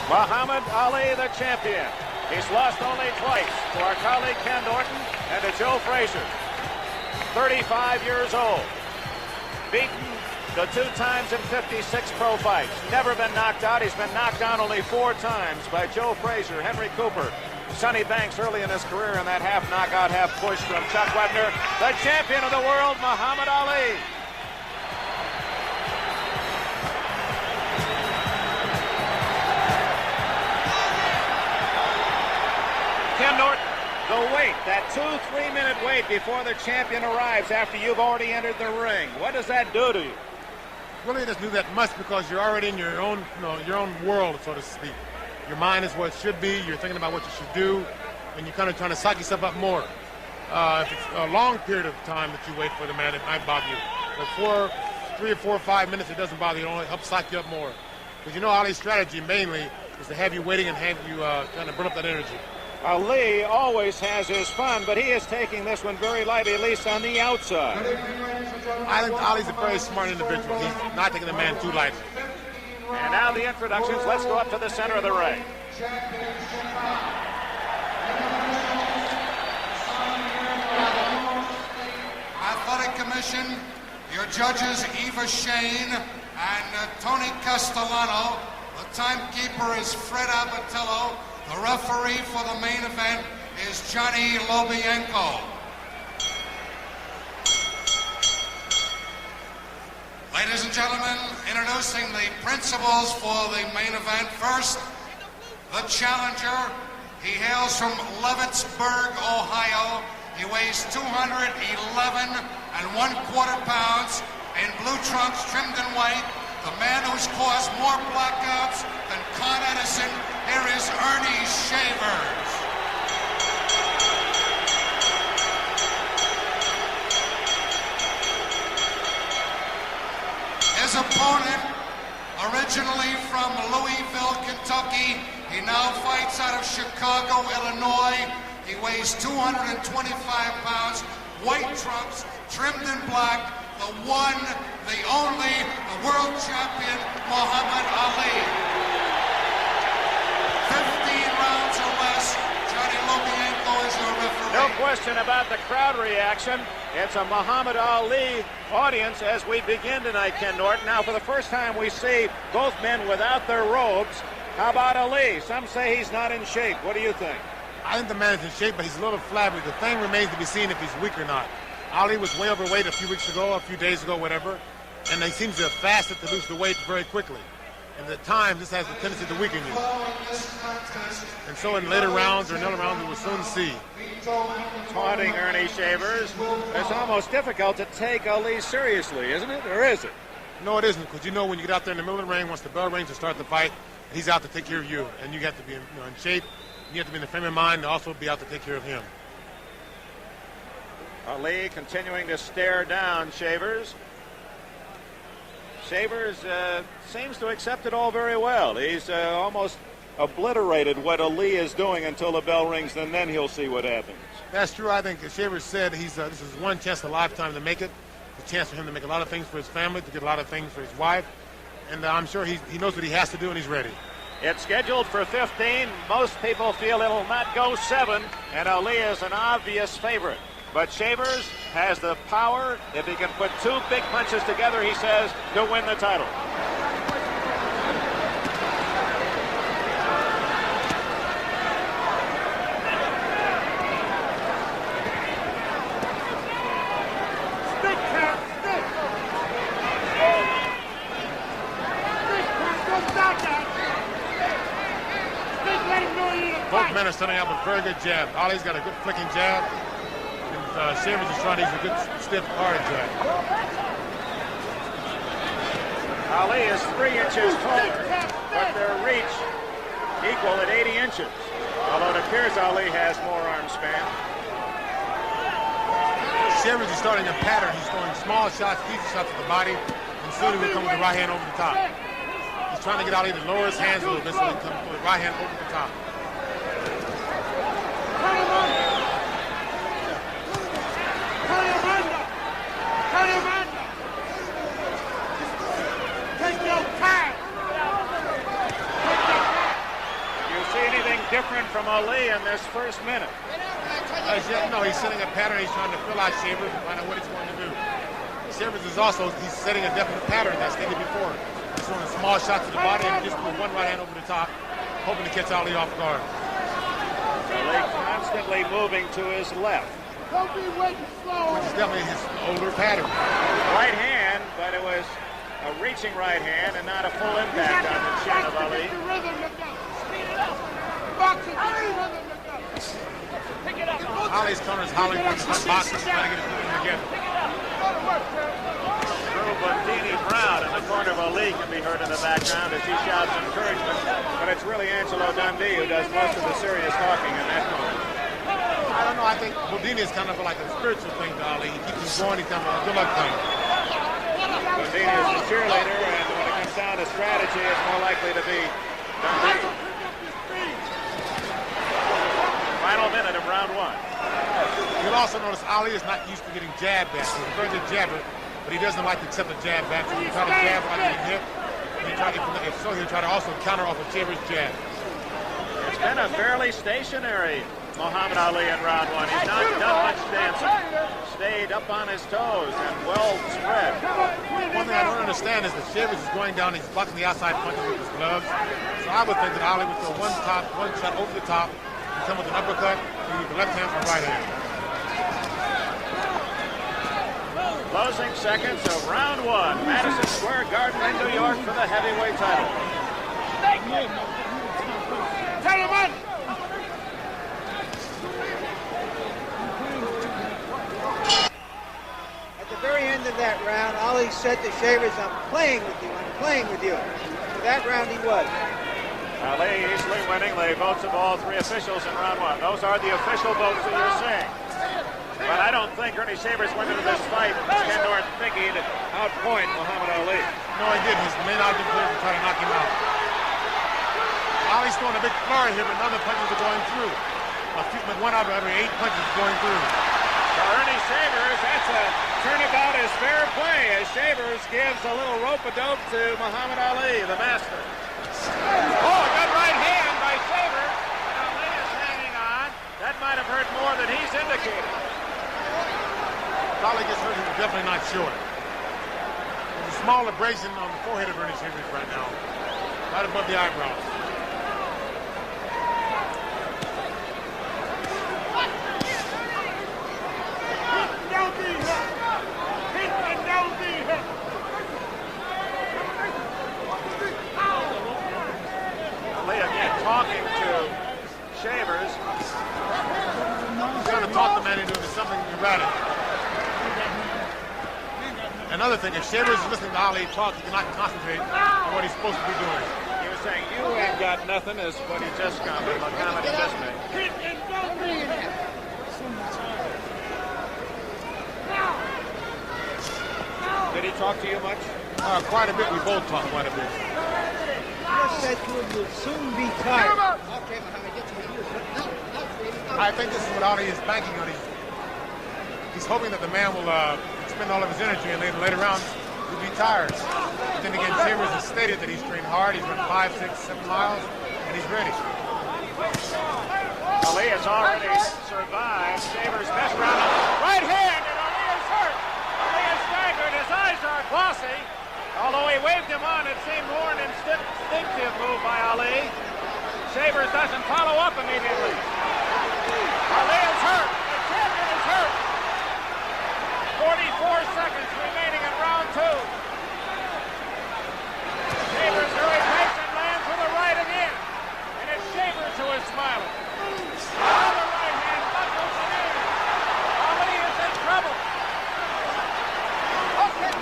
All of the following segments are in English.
Muhammad Ali, the champion. He's lost only twice, to our colleague Ken Norton and to Joe Frazier. 35 years old. Beaten the 2 times in 56 pro fights. Never been knocked out. He's been knocked down only 4 times by Joe Frazier, Henry Cooper, Sonny Banks early in his career in that half knockout, half push from Chuck Webner. The champion of the world, Muhammad Ali. Ken Norton, the wait, that 2-3 minute wait before the champion arrives after you've already entered the ring. What does that do to you? Really, it doesn't do that much because you're already in your own, your own world, so to speak. Your mind is what it should be. You're thinking about what you should do, and you're kind of trying to psych yourself up more. If it's a long period of time that you wait for the man, it might bother you. But 3 or 4 or 5 minutes, it doesn't bother you. It only helps psych you up more. Because Ali's strategy mainly is to have you waiting and have you trying to burn up that energy. Ali always has his fun, but he is taking this one very lightly, at least on the outside. I think Ali's a very smart individual. He's not taking the man too lightly. And now the introductions. Let's go up to the center of the ring. Athletic Commission, your judges Eva Shane and Tony Castellano. The timekeeper is Fred Abatello. The referee for the main event is Johnny Lobienko. Ladies and gentlemen, introducing the principals for the main event. First, the challenger. He hails from Leavittsburg, Ohio. He weighs 211 1/4 pounds in blue trunks trimmed in white. The man who's caused more blackouts than Con Edison. Here is Earnie Shavers. His opponent, originally from Louisville, Kentucky, he now fights out of Chicago, Illinois. He weighs 225 pounds, white trunks, trimmed in black, the one, the only, the world champion, Muhammad Ali. 15 rounds or less. Johnny Lobienko is your referee. No question about the crowd reaction. It's a Muhammad Ali audience as we begin tonight, Ken Norton. Now, for the first time, we see both men without their robes. How about Ali? Some say he's not in shape. What do you think? I think the man is in shape, but he's a little flabby. The thing remains to be seen if he's weak or not. Ali was way overweight a few weeks ago, a few days ago, whatever, and he seems to have fasted to lose the weight very quickly. And at times, this has the tendency to weaken you. And so in later rounds or another round, we will soon see. Taunting Earnie Shavers. It's almost difficult to take Ali seriously, isn't it? Or is it? No, it isn't, because when you get out there in the middle of the ring, once the bell rings to start the fight, he's out to take care of you. And you have to be in shape. You have to be in the frame of mind to also be out to take care of him. Ali continuing to stare down Shavers. Shavers seems to accept it all very well. He's almost obliterated what Ali is doing until the bell rings, and then he'll see what happens. That's true. I think Shavers said this is one chance in a lifetime to make it. A chance for him to make a lot of things for his family, to get a lot of things for his wife. And I'm sure he knows what he has to do, and he's ready. It's scheduled for 15. Most people feel it'll not go 7, and Ali is an obvious favorite. But Shavers has the power, if he can put 2 big punches together, he says, to win the title. Both men are starting out with a very good jab. Ali's got a good flicking jab. Shavers is trying to use a good, stiff, hard jab. Ali is 3 inches taller, but their reach equal at 80 inches. Although it appears Ali has more arm span. Shavers is starting a pattern. He's throwing small shots, easy shots to the body, and soon he will come with the right hand over the top. He's trying to get Ali to lower his hands a little bit so he can come with the right hand over the top. different from Ali in this first minute? No, he's setting a pattern. He's trying to fill out Shavers and find out what he's going to do. Shavers is also, he's setting a definite pattern that I stated before. He's throwing small shots to the body and just put one right hand over the top, hoping to catch Ali off guard. Ali constantly moving to his left. Which is definitely his older pattern. Right hand, but it was a reaching right hand and not a full impact on the chin of Ali. Ali's corners howling from the boxers, trying to get his movement together. Drew Bundini Brown in the corner of Ali can be heard in the background as he shouts encouragement, but it's really Angelo Dundee who does most of the serious talking in that corner. I don't know, I think Bundini is kind of like a spiritual thing to Ali. He keeps him going, he's kind of a good luck thing. Bundini is the cheerleader, and when it comes down to strategy, it's more likely to be Dundee. Final minute of round one. You'll also notice Ali is not used to getting jabbed at. He's a very good jabber, but he doesn't like to accept a jab back. So he'll try to jab like getting hit. And if so, he'll try to also counter off of Shavers' jab. It's been a fairly stationary Muhammad Ali in round one. He's not done much dancing. Stayed up on his toes and well spread. One thing I don't understand is that Shavers is going down, he's blocking the outside punches with his gloves. So I would think that Ali would throw one shot over the top, and come with an uppercut, and use the left hand or right hand. Closing seconds of round one. Madison Square Garden in New York for the heavyweight title. At the very end of that round, Ali said to Shavers, "I'm playing with you, I'm playing with you." For that round he was. Ali easily winning the votes of all three officials in round one. Those are the official votes that you're seeing. But I don't think Earnie Shavers went into this fight Ken Norton thinking to outpoint Muhammad Ali. No, he didn't. His main object was to try to knock him out. Ali's throwing a big flurry here, but none of the punches are going through. One out of every 8 punches is going through. For Earnie Shavers, that's a turnabout is fair play as Shavers gives a little rope-a-dope to Muhammad Ali, the master. Oh, a good right hand by Shavers. Ali is hanging on. That might have hurt more than he's indicated. Ali gets hurt, he's definitely not short. There's a small abrasion on the forehead of Earnie Shavers right now, right above the eyebrows. Ali again talking to Shavers. He's trying to talk the man into something erratic. Another thing, if Shavers is listening to Ali talk, he cannot concentrate on what he's supposed to be doing. He was saying, "You ain't got nothing," is what he just commented. Muhammad just made. Did he talk to you much? Quite a bit. We both talk quite a bit. Just said to him, "You'll soon be tired." Okay, Muhammad, get to me. I think this is what Ali is banking on. He's hoping that the man will spend all of his energy and later on he'll be tired. But then again, Shavers has stated that he's trained hard. He's run 5, 6, 7 miles, and he's ready. Ali has already survived Shavers' best round. Right hand, and Ali is hurt. Ali is staggered. His eyes are glossy. Although he waved him on, it seemed more an instinctive move by Ali. Shavers doesn't follow up immediately. Ali is hurt. The champion is hurt. 44 seconds remaining in round two. Shavers very patient, lands with a right again. And it's Shavers who is smiling. Another right hand buckles in. Ali is in trouble. Okay.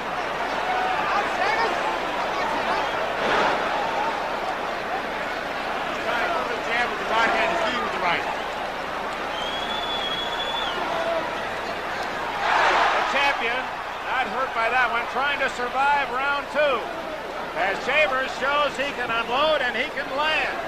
Trying to put the jab with the right hand, he's leading with the right. Champion, not hurt by that one, trying to survive round two. As Shavers shows he can unload and he can land.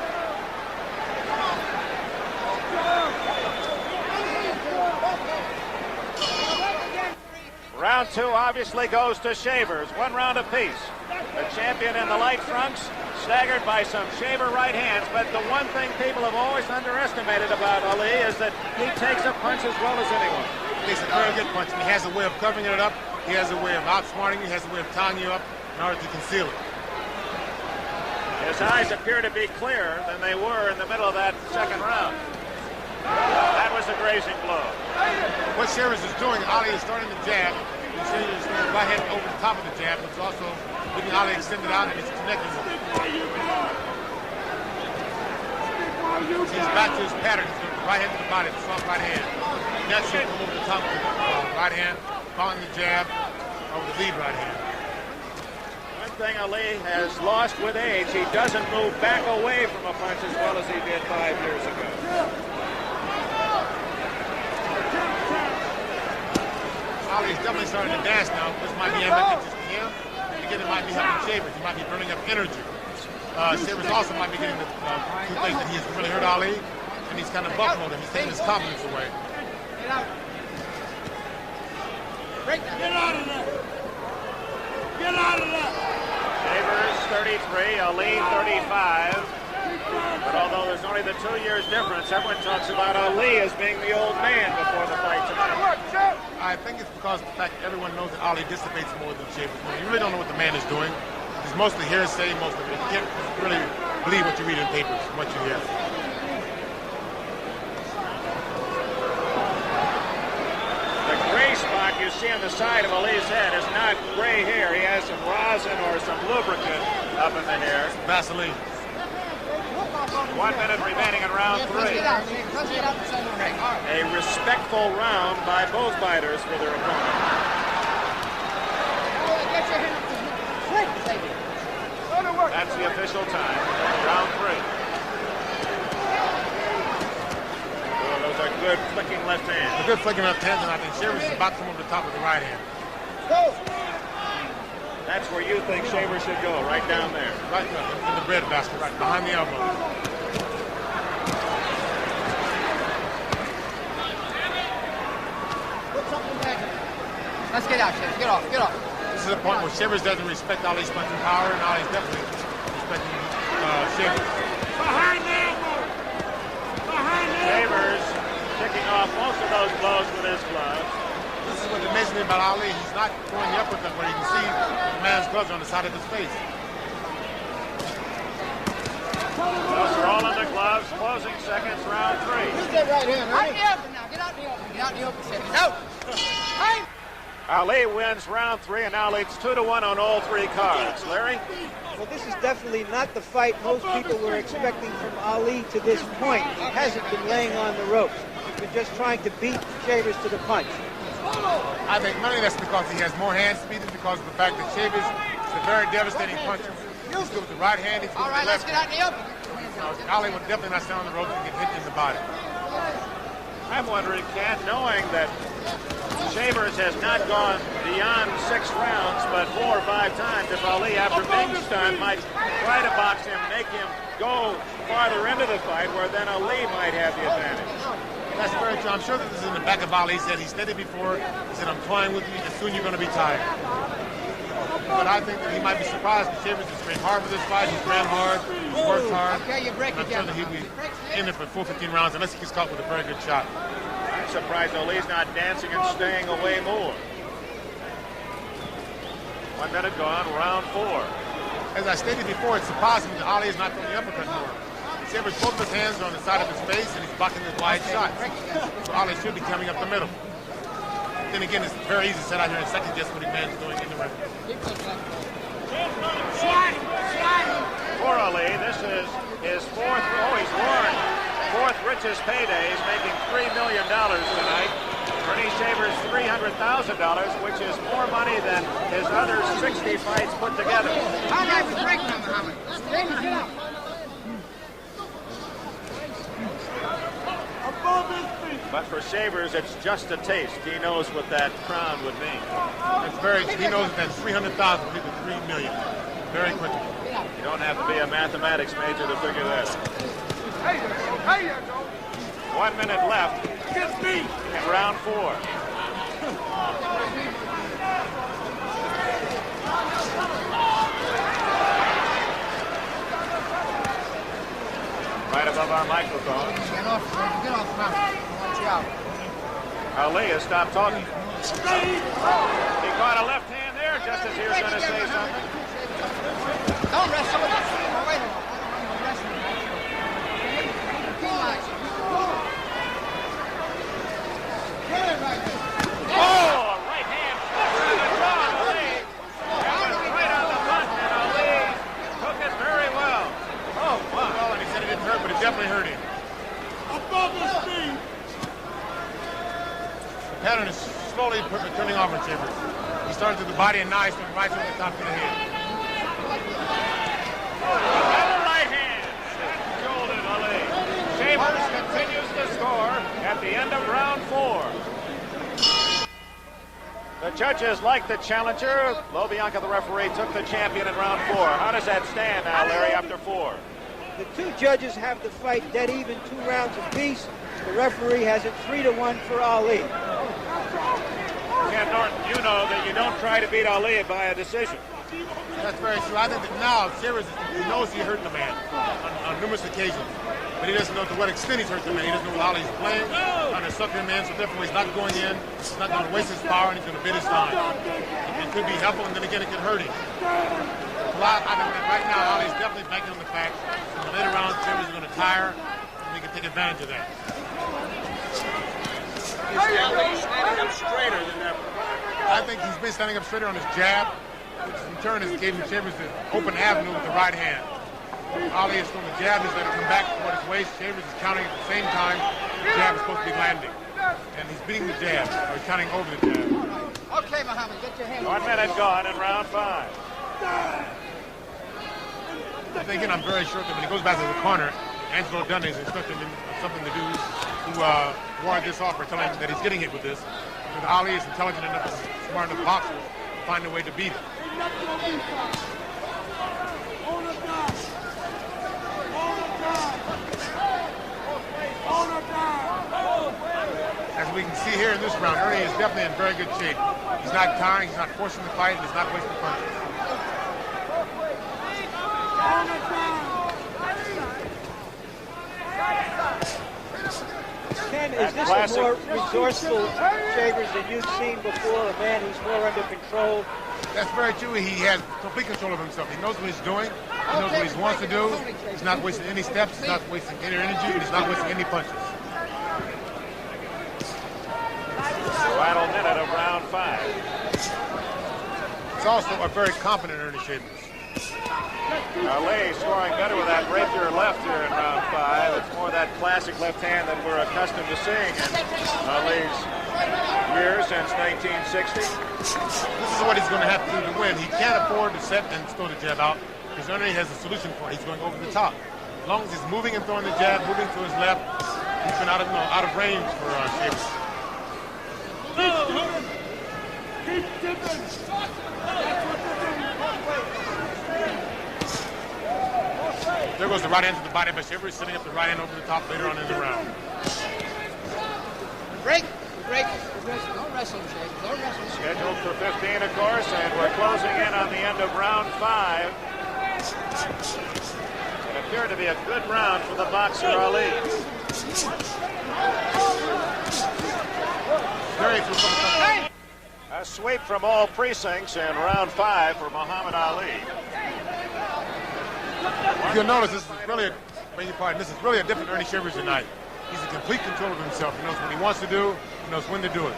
Round two obviously goes to Shavers, 1 round apiece. The champion in the light trunks staggered by some Shaver right hands, but the one thing people have always underestimated about Ali is that he takes a punch as well as anyone. He takes a very good punch, and he has a way of covering it up. He has a way of outsmarting you. He has a way of tying you up in order to conceal it. His eyes appear to be clearer than they were in the middle of that second round. That was a grazing blow. What Shavers is doing, Ali is starting to jab. He's shooting his right hand over the top of the jab, which is also leaving Ali extended out and he's connecting with it. He's back to his pattern. He's going right hand to the body, the soft right hand. Next, he'll come over the top of the right hand, following the jab over the lead right hand. One thing Ali has lost with age, he doesn't move back away from a punch as well as he did 5 years ago. Ali is definitely starting to dance now. This might be advantageous to him. And again, it might be helping Shavers. He might be burning up energy. Shavers also might be getting the two things that he has really hurt Ali, and he's kind of buckling him. He's taking his confidence away. Get out. Break that. Get out of there. Get out of there. Shavers 33, Ali 35. But although there's only the 2 years difference, everyone talks about Ali as being the old man before the fight tonight. I think it's because of the fact that everyone knows that Ali dissipates more than Shavers. You really don't know what the man is doing. It's mostly hearsay, most of it. You can't really believe what you read in papers, what you hear. The gray spot you see on the side of Ali's head is not gray hair. He has some rosin or some lubricant up in the hair. Vaseline. 1 minute remaining in round 3. A respectful round by both fighters for their opponent. That's the official time. Round 3. Oh, those are good flicking left hands. A good flicking left hand, and I think Shavers is about to come over the top of the right hand. That's where you think Shavers should go, right down there. Right in the bread basket, right behind the elbow. Let's get out, Shavers. Get off. Get off. This is a point where Shavers doesn't respect Ali's punching power, and Ali's definitely respecting Shavers. Behind the elbow. Behind the elbow. Shavers picking off most of those blows with his gloves. This is what's amazing about Ali. He's not throwing the uppercut where you can see the man's gloves on the side of his face. Those are all under gloves. Closing seconds, round 3. Use that right hand, right? Get out now. Get out in the open. Get out in the open, Shavers. Out. Hey. Ali wins round 3 and now leads 2-1 on all 3 cards. Larry? Well, this is definitely not the fight most people were expecting from Ali to this point. He hasn't been laying on the ropes. He's been just trying to beat Shavers to the punch. I think mainly that's because he has more hand speed and because of the fact that Shavers is a very devastating puncher. He's good with the right hand, he's good All with right, the let's left get out in the open. Ali would definitely not stand on the ropes and get hit in the body. I'm wondering, Ken, knowing that Shavers has not gone beyond 6 rounds, but 4 or 5 times, if Ali, after being stunned, might try to box him, make him go farther into the fight, where then Ali might have the advantage. That's very true. I'm sure that this is in the back of Ali. He said he stated before, he said, I'm toying with you, and soon you're going to be tired. But I think that he might be surprised that Shavers has trained hard for this fight. He's ran hard, he's worked hard. Okay, you break I'm it sure down. that he'll be in it for full 15 rounds unless he gets caught with a very good shot. I'm surprised Ali's not dancing and staying away more. 1 minute gone, round 4. As I stated before, it's surprising that Ali is not throwing the uppercut more. Shavers, both of his hands are on the side of his face, and he's blocking his wide shots. So Ali should be coming up the middle. Then again, it's very easy to sit out here and second guess what the man's doing in the ring. For Ali, this is his he's won 4th richest payday. He's making $3 million tonight. Earnie Shavers, $300,000, which is more money than his other 60 fights put together. But for Shavers, it's just a taste. He knows what that crown would mean. He knows that 300,000 will be the 3 million very quickly. You don't have to be a mathematics major to figure that out. 1 minute left in round 4. right above our microphone. Get off now. Watch out. Ali has stopped talking. He caught a left hand there just as he was going to say something. Don't wrestle with us. Wait a minute. Oh, a right hand flush to the jaw of Ali. That was right on the button, and Ali took it very well. Oh, wow. Well, and he said it didn't hurt, but it definitely hurt him. Above his feet. The pattern is slowly turning off in Shavers. He started to the body, and now he's going right to the top of the head. Another right hand. Jolted Ali. Shavers continues to score at the end of round 4. The judges like the challenger. Lobianca, the referee, took the champion in round 4. How does that stand now, Larry, after 4? The two judges have the fight dead even, 2 rounds apiece. The referee has it 3-1 for Ali. Ken Norton, you know that you don't try to beat Ali by a decision. That's very true. I think that now Shavers, he knows he hurt the man on numerous occasions. But he doesn't know to what extent he's hurt the man. He doesn't know how he's playing, trying to suck him in, so therefore he's not going in. He's not going to waste his power, and he's going to bid his time. It could be helpful, and then again, it could hurt him. So I think that right now, Ali's definitely banking on the fact that in the later rounds, Shavers is going to tire, and he can take advantage of that. Is Ali standing up straighter than ever? I think he's been standing up straighter on his jab, which in turn has given Shavers the open avenue with the right hand. Ali is from the jab, he's letting it come back toward his waist. Shavers is counting at the same time the jab is supposed to be landing. And he's beating the jab, or he's counting over the jab. Okay, Muhammad, get your hand. 1 minute gone in round 5. I think, and I'm very sure that when he goes back to the corner, Angelo Dunne is instructing him something to do to ward this off, or telling him that he's getting hit with this. Because Ali is intelligent enough, smart enough boxer to find a way to beat him. As we can see here in this round, Earnie is definitely in very good shape. He's not tiring, he's not forcing the fight, and he's not wasting punches. Ken, is this a more resourceful Shavers than you've seen before? A man who's more under control? That's very true. He has complete control of himself. He knows what he's doing. He knows what he wants to do. He's not wasting any steps. He's not wasting any energy. And he's not wasting any punches. Final minute of round 5. It's also a very confident Earnie Shavers. Ali scoring better with that rapier left here in round 5. It's more that classic left hand that we're accustomed to seeing in Ali's years since 1960. This is what he's going to have to do to win. He can't afford to set and throw the jab out because Earnie has a solution for it. He's going over the top. As long as he's moving and throwing the jab, moving to his left, he's been out of range for Shavers. Keep dipping. There goes the right hand to the body, but Shavers setting up the right hand over the top later on in the round. Break. Don't wrestle, Shavers. Don't wrestle. Scheduled for 15, of course, and we're closing in on the end of round 5. It appeared to be a good round for the boxer Ali. A sweep from all precincts in round 5 for Muhammad Ali. You'll notice this is really a different Earnie Shavers tonight. He's in complete control of himself. He knows what he wants to do. He knows when to do it.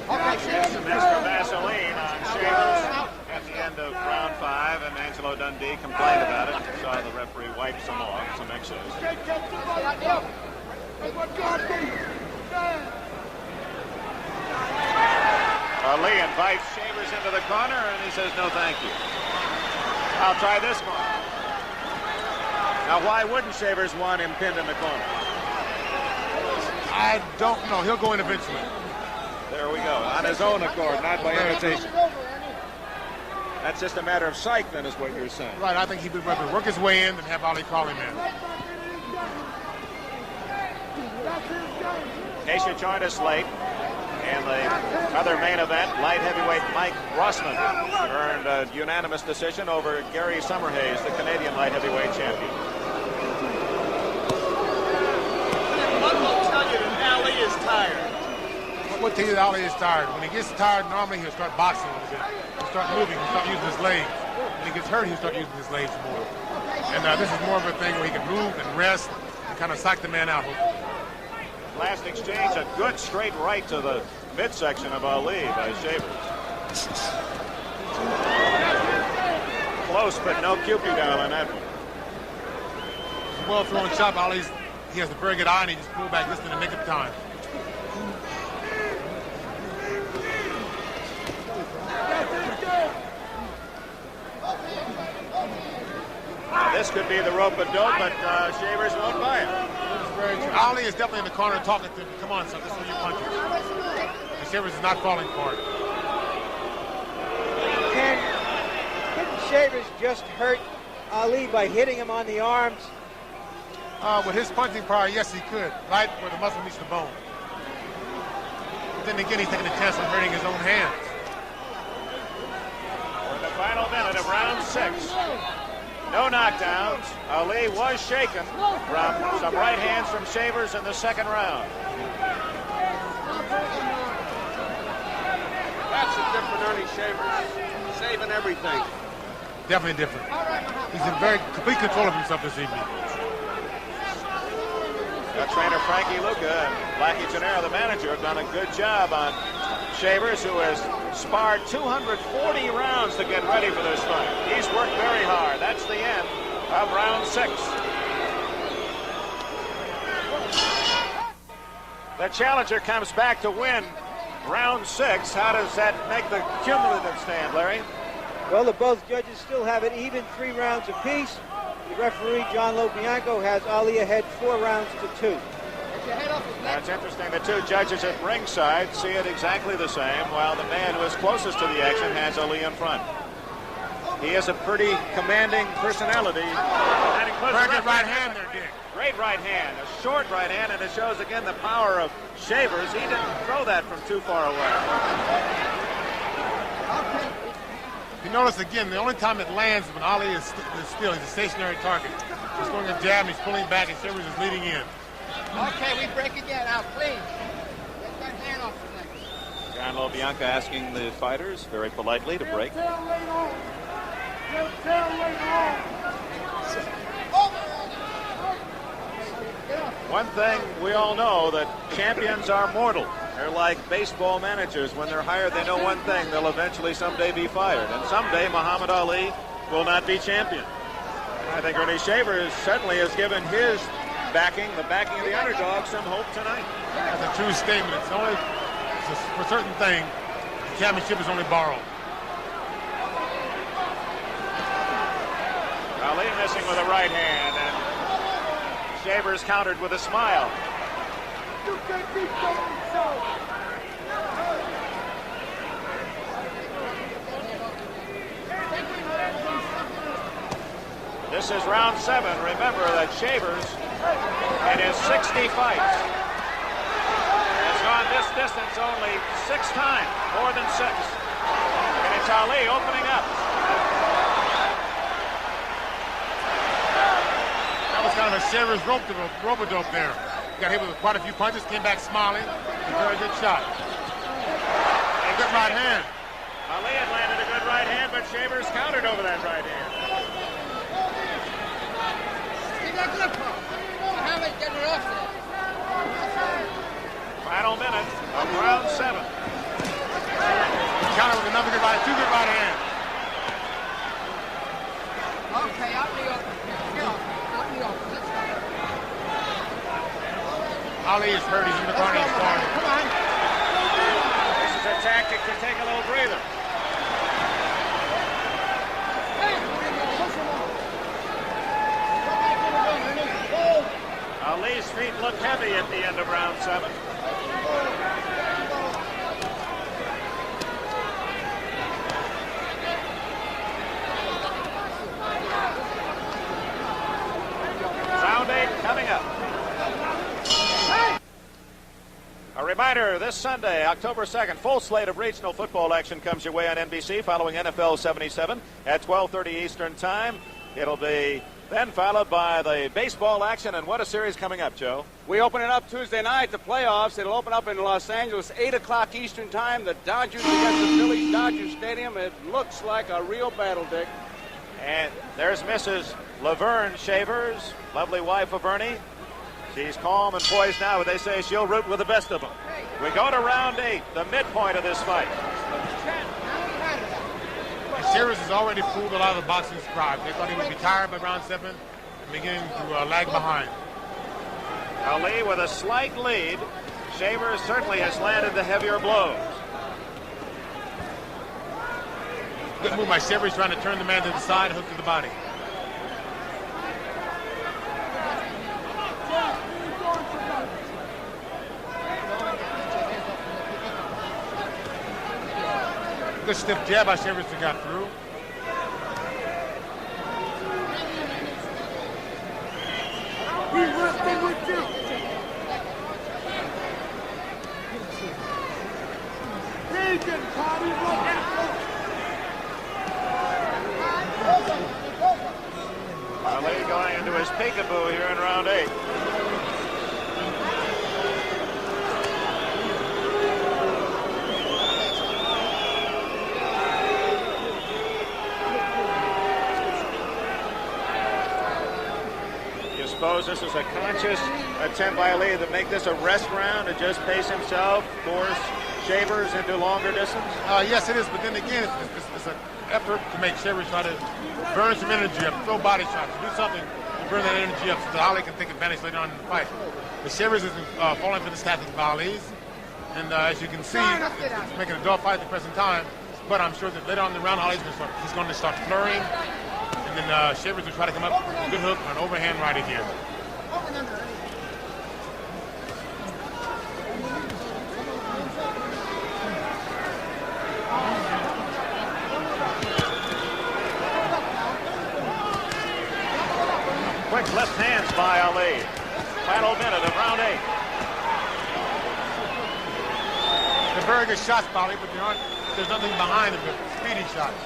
Some extra Vaseline on Shavers at the end of round 5, and Angelo Dundee complained about it. Saw the referee wipe some off, some excess. Ali invites Shavers into the corner, and he says, no, thank you. I'll try this one. Now, why wouldn't Shavers want him pinned in the corner? I don't know. He'll go in eventually. There we go. On his own accord, not by invitation. That's just a matter of psych, then, is what you're saying. Right. I think he would rather work his way in than have Ali call him in. In case you joined us late, In the other main event, light heavyweight Mike Rossman earned a unanimous decision over Gary Summerhays, the Canadian light heavyweight champion. What will tell you that Ali is tired? What tell you that Ali is tired? When he gets tired, normally he'll start boxing a little bit. He'll start moving. He'll start using his legs. When he gets hurt, he'll start using his legs more. And this is more of a thing where he can move and rest and kind of psych the man out. Last exchange, a good straight right to the midsection of Ali by Shavers. Close, but no Cupid down on that one. Well thrown chop. He has a very good eye, and he just pulled back just in the nick of time. This could be the rope-a-dope, but Shavers won't buy it. Ali is definitely in the corner talking to him. Come on, son, this is where you punches. And Shavers is not falling for it. Couldn't Shavers just hurt Ali by hitting him on the arms? With his punching power, yes, he could. Right where the muscle meets the bone. But then again, he's taking a chance on hurting his own hands. For the final minute of round 6. No knockdowns. Ali was shaken from some right hands from Shavers in the second round. That's a different Earnie Shavers. Saving everything. Definitely different. He's in very complete control of himself this evening. Trainer Frankie Luca and Blackie Gennaro, the manager, have done a good job on Shavers, who has sparred 240 rounds to get ready for this fight. He's worked very hard. That's the end of round 6. The challenger comes back to win round 6. How does that make the cumulative stand, Larry? Well, the both judges still have it even 3 rounds apiece. The referee, John Lobianco, has Ali ahead 4 rounds to 2. That's interesting. The two judges at ringside see it exactly the same, while the man who is closest to the action has Ali in front. He is a pretty commanding personality. That includes very good right hand there, Dick. Great right hand, a short right hand, and it shows again the power of Shavers. He didn't throw that from too far away. You notice again, the only time it lands is when Ali is still. He's a stationary target. He's throwing a jab, and he's pulling back, and Shavers is leading in. Okay, we break again. Out, please. Get that hand off the neck. John Lobianco asking the fighters very politely to break. One thing we all know, that champions are mortal. They're like baseball managers. When they're hired, they know one thing: they'll eventually someday be fired. And someday Muhammad Ali will not be champion. I think Earnie Shavers certainly has given his backing, the backing of the underdog, some hope tonight. That's a true statement. For a certain thing, the championship is only borrowed. Ali missing with a right hand, and Shavers countered with a smile. You can't keep going so. This is round 7. Remember that Shavers, in his 60 fights, has gone this distance only 6 times, more than 6. And it's Ali opening up. That was kind of a Shavers rope-a-dope there. Got hit with quite a few punches, came back smiling. A very good shot. A good right hand. Ali had landed a good right hand, but Shavers countered over that right hand. Final minute of round 7. Counter with another good right, 2 good right hands. Okay, out in the open. Get off. Out in the open. Let's go. Ali is hurt. He's in the corner. He's starting. Come on. This is a tactic to take a little breather. Ali's feet look heavy at the end of round 7. Round 8 coming up. A reminder Reminder, this Sunday, October 2nd, full slate of regional football action comes your way on NBC following NFL 77 at 12:30 Eastern Time. It'll be then followed by the baseball action, and what a series coming up, Joe. We open it up Tuesday night, the playoffs. It'll open up in Los Angeles, 8 o'clock Eastern Time. The Dodgers against the Phillies, Dodger Stadium. It looks like a real battle, Dick. And there's Mrs. Laverne Shavers, lovely wife of Earnie. She's calm and poised now, but they say she'll root with the best of them. We go to round 8, the midpoint of this fight. Shavers has already fooled a lot of the boxing scribes. They thought he would be tired by round 7 and beginning to lag behind. Ali with a slight lead. Shavers certainly has landed the heavier blows. Good move by Shavers, trying to turn the man to the side, hook to the body. Good stiff jab by Shavers that got through. He's wrestling with you. Vegan, Tommy, look out. Ali going into his peekaboo here in round 8. You suppose this is a conscious attempt by Ali to make this a rest round, to just pace himself, force Shavers into longer distance? Yes, it is, but then again, it's an effort to make Shavers try to burn some energy up, throw body shots, do something to burn that energy up so that Ali can take advantage later on in the fight. But Shavers isn't falling for this tactic of Ali's, and as you can see, it's making a dog fight at the present time, but I'm sure that later on in the round, he's going to start flurrying, and then Shavers will try to come up with a good hook or an overhand right again. Quick left hands by Ali. Final minute of round 8. They're very good shots, Polly, but there's nothing behind them but speedy shots.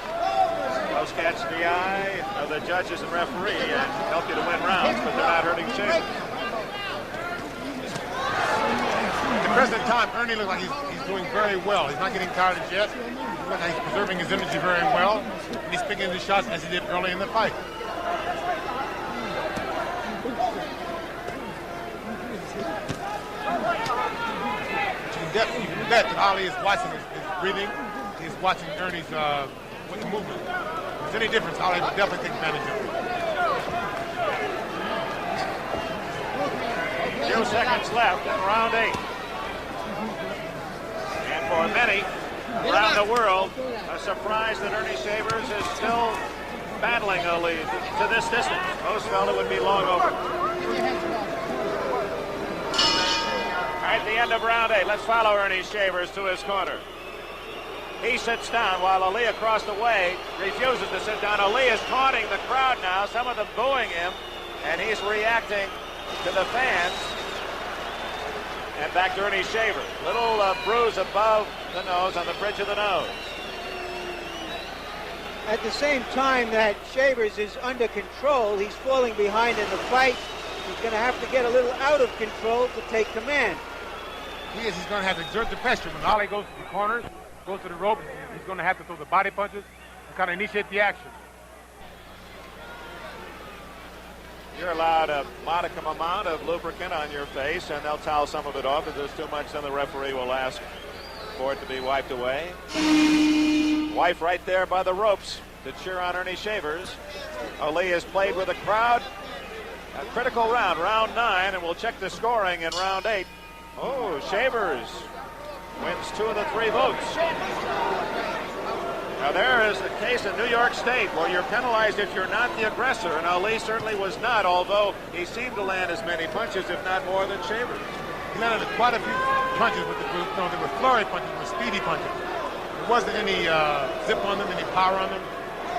Those catch the eye of the judges and referee and help you to win rounds, but they're not hurting Shavers. At the present time, Earnie looks like he's doing very well. He's not getting tired as yet. He looks like he's preserving his energy very well, and he's picking his shots as he did early in the fight. You can bet that Ali is watching his breathing. He's watching Earnie's movement. If there's any difference, Ali will definitely take advantage of it. 2 seconds left in round 8. And for many around the world, a surprise that Earnie Shavers is still battling Ali to this distance. Most felt it would be long over. At the end of round 8, let's follow Earnie Shavers to his corner. He sits down while Ali across the way refuses to sit down. Ali is taunting the crowd now, some of them booing him, and he's reacting to the fans. And back to Earnie Shavers. Little bruise above the nose, on the bridge of the nose. At the same time that Shavers is under control, he's falling behind in the fight. He's going to have to get a little out of control to take command. He's going to have to exert the pressure. When Ali goes to the corners, goes to the rope, he's going to have to throw the body punches and kind of initiate the action. You're allowed a modicum amount of lubricant on your face, and they'll towel some of it off. If there's too much, then the referee will ask for it to be wiped away. Wife right there by the ropes to cheer on Earnie Shavers. Ali has played with the crowd. A critical round, round 9, and we'll check the scoring in round 8. Oh, Shavers wins 2 of the 3 votes. Now there is a case in New York State where you're penalized if you're not the aggressor, and Ali certainly was not, although he seemed to land as many punches, if not more, than Shavers. He landed quite a few punches with the group. No, they were flurry punches, they were speedy punches. There wasn't any zip on them, any power on them.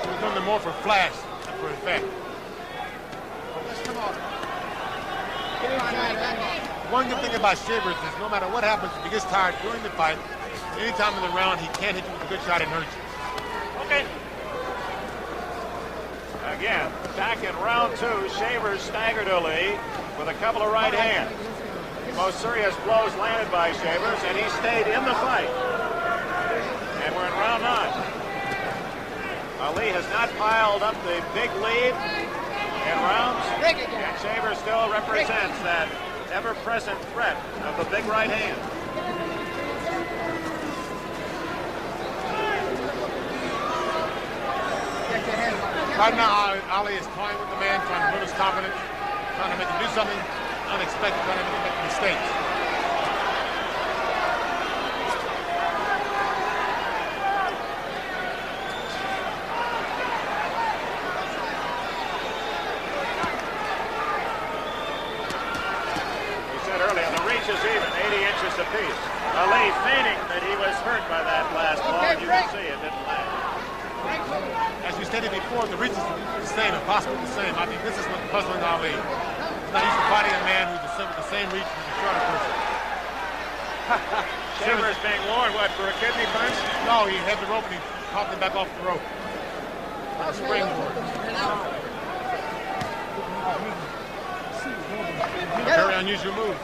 He was doing them more for flash than for effect. one good thing about Shavers is no matter what happens, if he gets tired during the fight, any time in the round, he can't hit you with a good shot and hurt you. Okay. Again, back in round 2, Shavers staggered Ali with a couple of right hands. Most serious blows landed by Shavers, and he stayed in the fight. And we're in round 9. Ali has not piled up the big lead in rounds, and Shavers still represents that ever-present threat of the big right hand. Right now, Ali is toying with the man, trying to build his confidence, trying to make him do something unexpected, trying to make mistakes. We said earlier, the reach is even, 80 inches apiece. Ali feigning that he was hurt by that last ball, and you can see it didn't land. As we stated before, the reach is the same, if possible the same. I think this is what's puzzling Ali. He's not used to fighting a man who's with the same reach as a shorter person. Shavers being warned, what, for a kidney punch? No, he had the rope and he popped it back off the rope. Like a springboard. Very unusual move.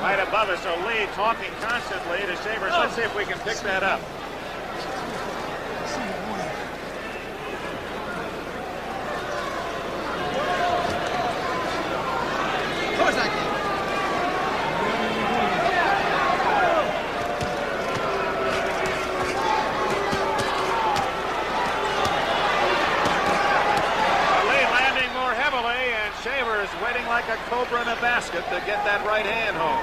Right above us, Ali talking constantly to Shavers. Let's see if we can pick that up. Waiting like a cobra in a basket to get that right hand home.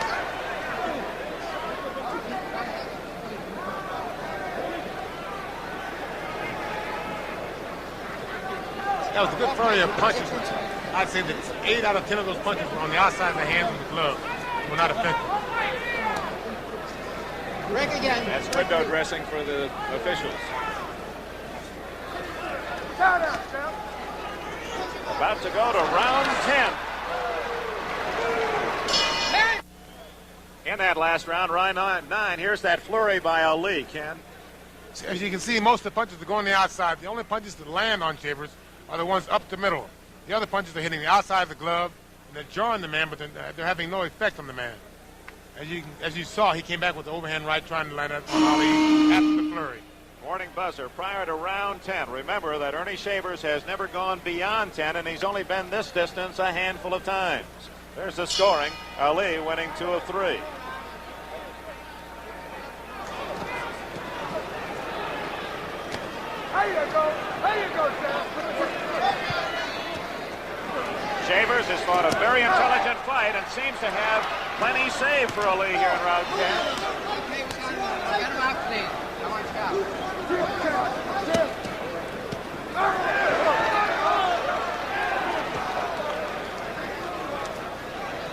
That was a good flurry of punches. I'd say that 8 out of 10 of those punches were on the outside of the hands of the glove. Were not effective. Break again. That's window dressing for the officials. About to go to round 10. In that last round, round 9, here's that flurry by Ali, Ken. As you can see, most of the punches are going the outside. The only punches that land on Shavers are the ones up the middle. The other punches are hitting the outside of the glove, and they're jarring the man, but they're having no effect on the man. As you saw, he came back with the overhand right, trying to land it on Ali after the flurry. Warning buzzer prior to round 10. Remember that Earnie Shavers has never gone beyond 10, and he's only been this distance a handful of times. There's the scoring. Ali winning 2 of 3. There you go, Sam. Shavers has fought a very intelligent fight and seems to have plenty saved for Ali here in round 10. Get him out, please. I want to stop.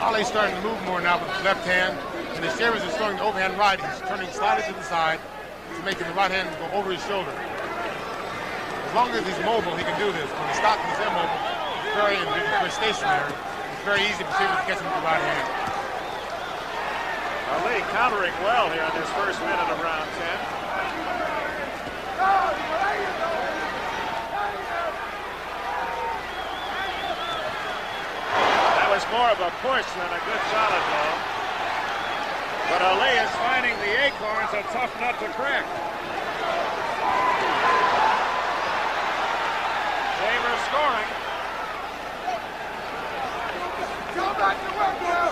Ali's starting to move more now with his left hand, and as Shavers is throwing the overhand right, he's turning slightly to the side. He's making the right hand go over his shoulder. As long as he's mobile, he can do this. When he's stopped and he's immobile, it's very stationary. It's very easy for Shavers to catch him with the right hand. Ali countering well here in this first minute of round 10. That was more of a push than a good solid blow. But Ali is finding the acorns a tough nut to crack. Shavers scoring. Go back to work now.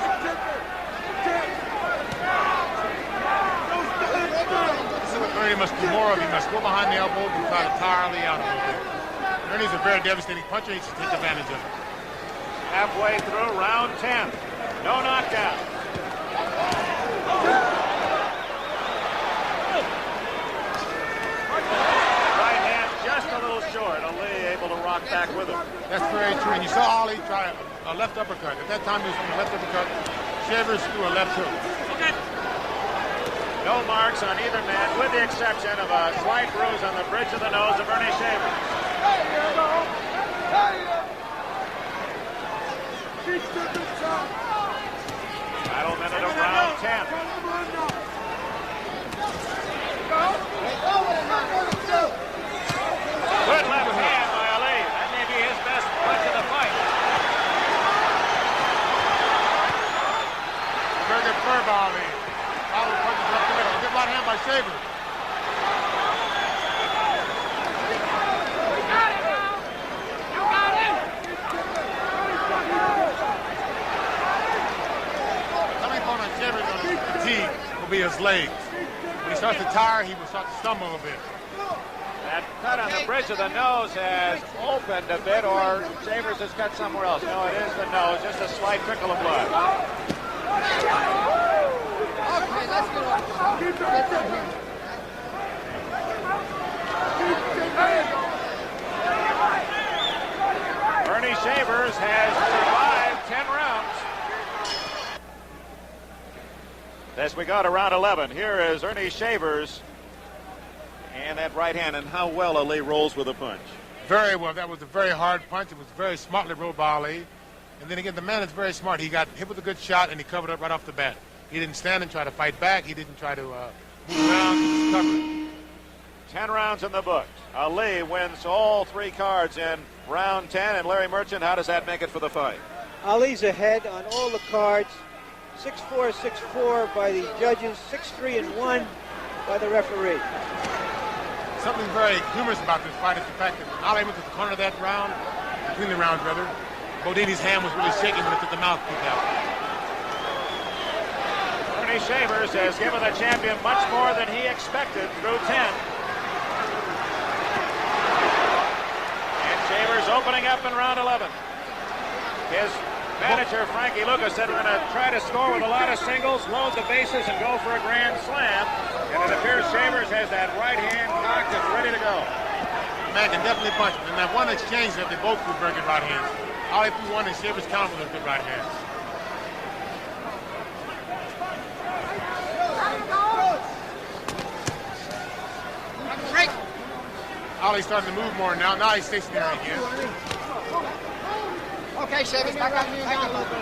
This is what Earnie must do more of. He must go behind the elbow and try to tire Ali out a little bit. Ernie's a very devastating puncher. He should take advantage of it. Halfway through round 10. No knockdown. Right hand just a little short. Ali able to rock back with him. That's very true. And you saw Ali try a left uppercut. At that time, he was from the left uppercut. Shavers threw a left hook. No marks on either man, with the exception of a slight bruise on the bridge of the nose of Earnie Shavers. There you go. There you go. Keep the good shot. legs. When he starts to tire, he will start to stumble a bit. That cut on the bridge of the nose has opened a bit, or Shavers has cut somewhere else. No, it is the nose, just a slight trickle of blood. Okay, let's go. Earnie Shavers has survived 10 rounds. As we go to round 11, here is Earnie Shavers and that right hand, and how well Ali rolls with a punch. Very well. That was a very hard punch. It was very smartly rolled by Ali. And then again, the man is very smart. He got hit with a good shot, and he covered up right off the bat. He didn't stand and try to fight back. He didn't try to move around. He just covered. 10 rounds in the books. Ali wins all 3 cards in round 10. And Larry Merchant, how does that make it for the fight? Ali's ahead on all the cards. 6-4, 6-4 by the judges. 6-3 and 1 by the referee. Something very humorous about this fight is the fact that when Ali went to the corner of that round, between the rounds rather, Bodini's hand was really shaking when it took the mouthpiece out. Earnie Shavers has given the champion much more than he expected through 10. And Shavers opening up in round 11. His manager, Frankie Lucas, said we're going to try to score with a lot of singles, load the bases, and go for a grand slam. And it appears Shavers has that right hand cocked and ready to go. Man can definitely punch. And that one exchange that they both threw very good right hands. Ali threw one and Shavers countered with good right hands. Ali's starting to move more now. Now he's stationary again. Okay, Shavers, back up me down a little bit.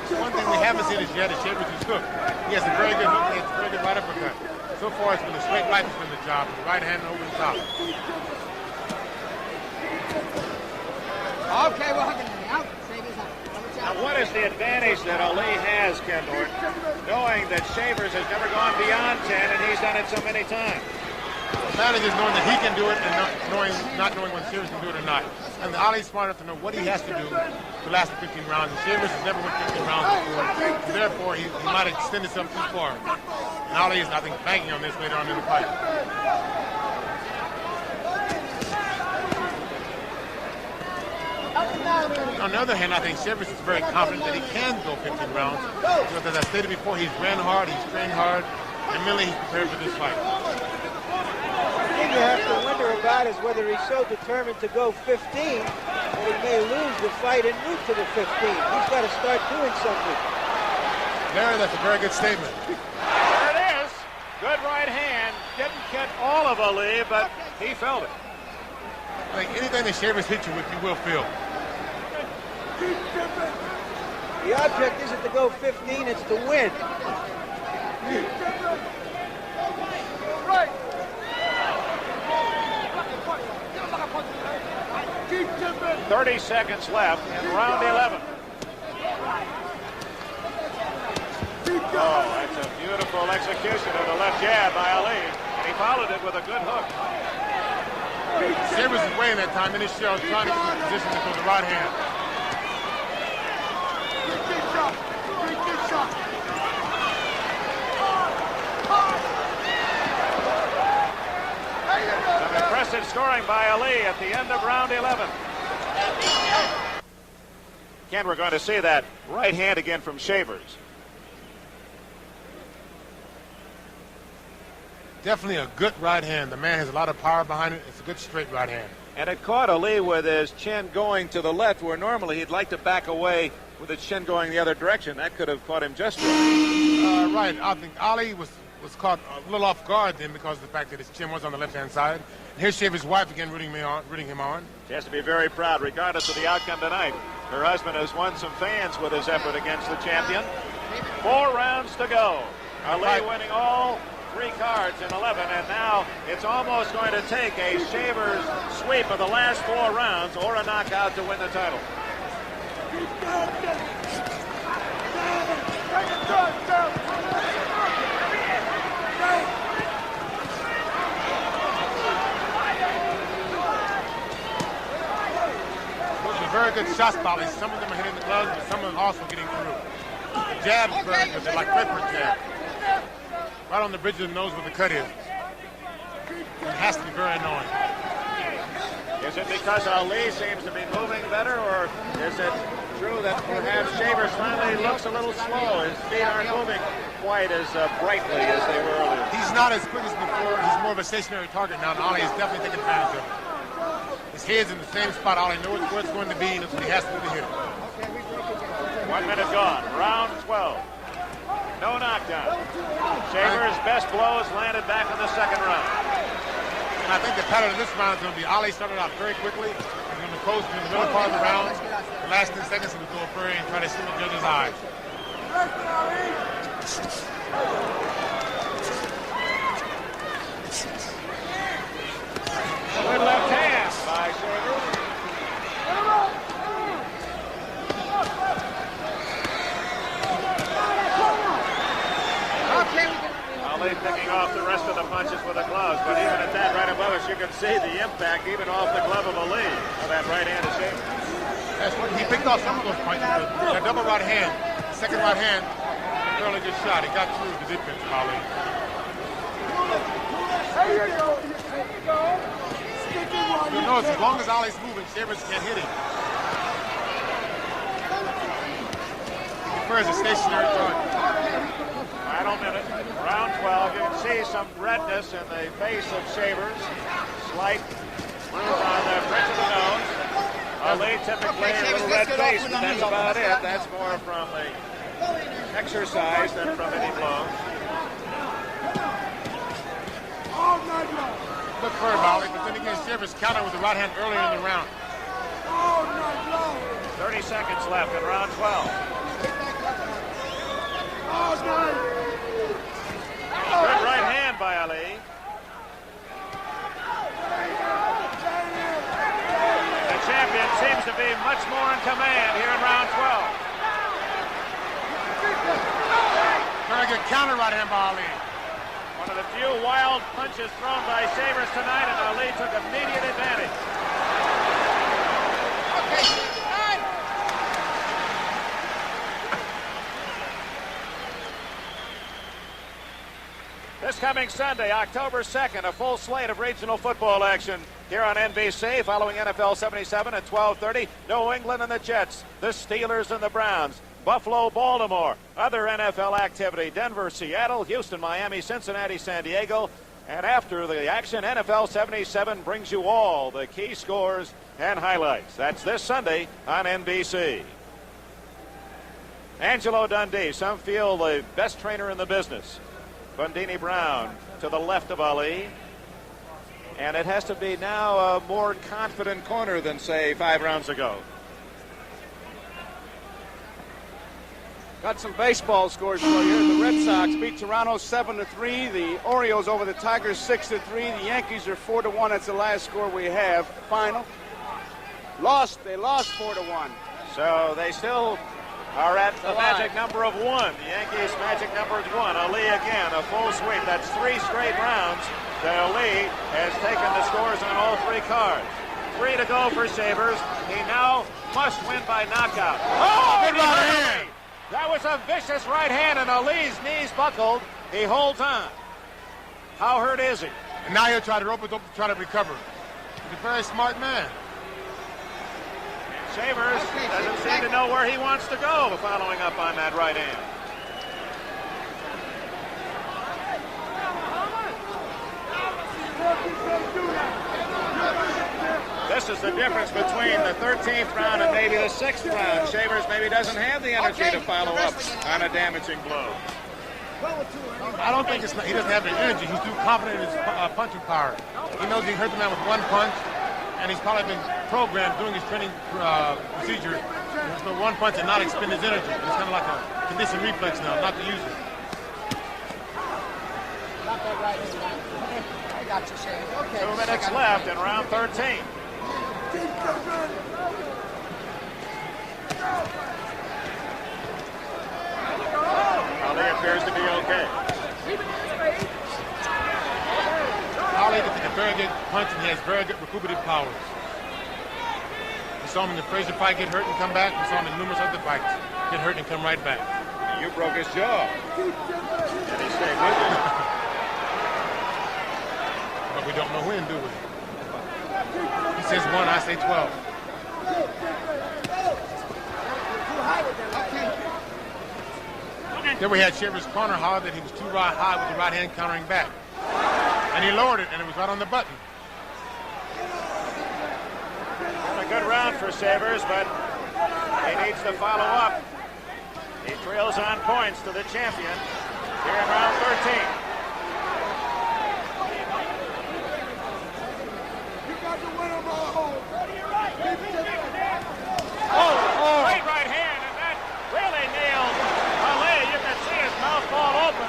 One thing we haven't seen is yet is Shavers' hook. He has a very good hook. He has a very good right uppercut. So far, it's been a straight right that's been the job. The right hand over the top. Okay, we're hugging him out. Shavers up. Now, what is the advantage that Ali has, Ken Norton, knowing that Shavers has never gone beyond 10 and he's done it so many times? The advantage is knowing that he can do it and not knowing when Shavers can do it or not. And Ali's smart enough to know what he has to do to last the 15 rounds. And Shavers has never went 15 rounds before. So therefore, he might extend himself too far. And Ali is, I think, banking on this later on in the fight. On the other hand, I think Shavers is very confident that he can go 15 rounds. Because as I stated before, he's ran hard, he's trained hard, and mentally he's prepared for this fight. The thing you have to wonder about is whether he's so determined to go 15 that he may lose the fight and move to the 15. He's got to start doing something. Larry, that's a very good statement. There it is. Good right hand. Didn't get all of Ali, but he felt it. Like anything that Shavers hits you with, you will feel. The object isn't to go 15, it's to win. Right. 30 seconds left in round 11. Oh, that's a beautiful execution of the left jab by Ali. And he followed it with a good hook. Shavers is weighing that time in his shell, trying to get the position to the right hand. Some impressive scoring by Ali at the end of round 11. Ken, we're going to see that right hand again from Shavers. Definitely a good right hand. The man has a lot of power behind it. It's a good straight right hand. And it caught Ali with his chin going to the left, where normally he'd like to back away with his chin going the other direction. That could have caught him just right. Right. I think Ali was caught a little off guard then because of the fact that his chin was on the left-hand side. And here's Shavers' wife again rooting him on. She has to be very proud, regardless of the outcome tonight. Her husband has won some fans with his effort against the champion. 4 rounds to go. Ali winning all 3 cards in 11, and now it's almost going to take a Shavers sweep of the last 4 rounds or a knockout to win the title. Those are very good shots, Polly. Some of them are hitting the gloves, but some of them also getting through. jabs burn because they're like pepper jabs. Right on the bridge of the nose where the cut is. It has to be very annoying. Is it because Ali seems to be moving better, or is it true that perhaps Shavers finally looks a little slow? His feet aren't moving quite as brightly as they were earlier. He's not as quick as before. He's more of a stationary target now, and Ali is definitely taking advantage of it. His head's in the same spot. Ali knows where it's going to be, and that's what he has to do to hit it. 1 minute gone. Round 12. No knockdown. Shavers' best blows landed back in the second round. And I think the pattern of this round is going to be Ali started out very quickly. He's going to coast in the middle part of the round. The last 10 seconds he'll go furry and try to see the judge's eyes. Good left hand by Shavers. Ali picking off the rest of the punches with the gloves, but even at that right above us, you can see the impact even off the glove of Ali of that right hand of Shavers. That's what he picked off some of those punches. That double right hand, second right hand, a fairly good shot. He got through the defense of Ali. You'll notice as long as Ali's moving, Shavers can't hit him. He prefers a stationary target. Final minute, round 12. You can see some redness in the face of Shavers. Slight bruise on the bridge of the nose. Ali typically a little red face, but that's about it. That's more from the exercise than from any blows. Look for him, Ali, but then again, Shavers countered with the right hand earlier in the round. 30 seconds left in round 12. Good right hand by Ali. The champion seems to be much more in command here in round 12. Very good counter right hand by Ali. One of the few wild punches thrown by Shavers tonight, and Ali took immediate advantage. This coming Sunday, October 2nd, a full slate of regional football action here on NBC following NFL 77 at 12:30. New England and the Jets, the Steelers and the Browns, Buffalo, Baltimore, other NFL activity, Denver, Seattle, Houston, Miami, Cincinnati, San Diego. And after the action, NFL 77 brings you all the key scores and highlights. That's this Sunday on NBC. Angelo Dundee, some feel the best trainer in the business. Bundini Brown to the left of Ali. And it has to be now a more confident corner than, say, 5 rounds ago. Got some baseball scores for you. The Red Sox beat Toronto 7-3. The Orioles over the Tigers 6-3. The Yankees are 4-1. That's the last score we have. Final. They lost 4-1. So they still are at the magic number of 1. The Yankees' magic number is 1. Ali again, a full sweep. That's 3 straight rounds that Ali has taken the scores on all 3 cards. 3 to go for Shavers. He now must win by knockout. Oh, good right hand! That was a vicious right hand, and Ali's knees buckled. He holds on. How hurt is he? And now he'll try to rope it up to try to recover. He's a very smart man. Shavers doesn't seem to know where he wants to go following up on that right hand. This is the difference between the 13th round and maybe the 6th round. Shavers maybe doesn't have the energy to follow up on a damaging blow. I don't think he doesn't have the energy. He's too confident in his punching power. He knows he hurt the man with 1 punch, and he's probably been programmed during his training procedure for 1 punch and not expend his energy. It's kind of like a conditioned reflex now, not to use it. I got you, Shane. Okay. 2 minutes left in round 13. Ali appears to be okay. Ali can take a very good punch, and he has very good recuperative powers. We saw him in the Frazier fight get hurt and come back. We saw him in numerous other fights get hurt and come right back. You broke his jaw. And he stayed with you. But we don't know when, do we? He says 1, I say 12. Then we had Shavers' corner holler that he was too high with the right hand countering back. And he lowered it, and it was right on the button. A good round for Shavers, but he needs to follow up. He trails on points to the champion here in round 13. Oh, great right hand, and that really nailed Ali. You can see his mouth fall open.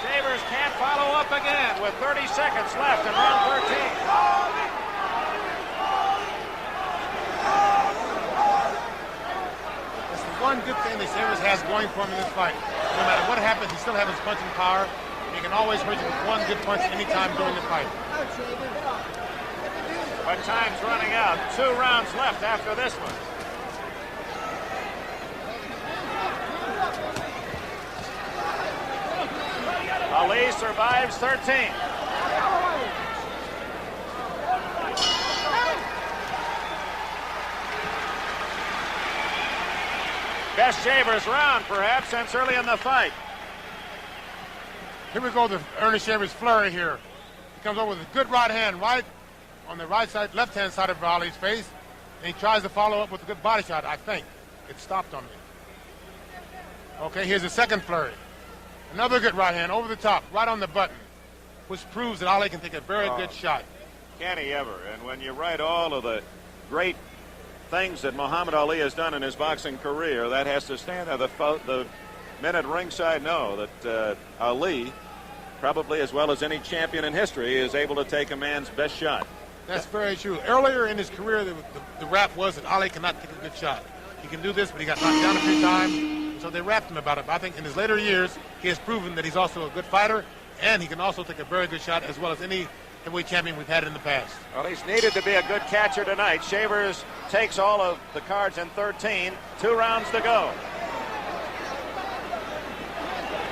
Shavers can't follow up again with 30 seconds left in round 13. One good thing that Shavers has going for him in this fight. No matter what happens, he still has his punching power. He can always hurt you with one good punch anytime during the fight. But time's running out. 2 rounds left after this one. Ali survives 13. Best Shavers round, perhaps, since early in the fight. Here we go, the Earnie Shavers flurry here. He comes over with a good right hand, right on the right side, left-hand side of Ali's face, and he tries to follow up with a good body shot, I think. It stopped on me. Okay, here's the second flurry. Another good right hand, over the top, right on the button, which proves that Ali can take a very good shot. Can he ever? And when you write all of the great things that Muhammad Ali has done in his boxing career, that has to stand there. The men at ringside know that Ali, probably as well as any champion in history, is able to take a man's best shot. That's very true. Earlier in his career, the rap was that Ali cannot take a good shot. He can do this, but he got knocked down a few times, so they rapped him about it. But I think in his later years, he has proven that he's also a good fighter, and he can also take a very good shot, as well as any heavyweight champion we've had in the past. Well, he's needed to be a good catcher tonight. Shavers takes all of the cards in 13. 2 rounds to go.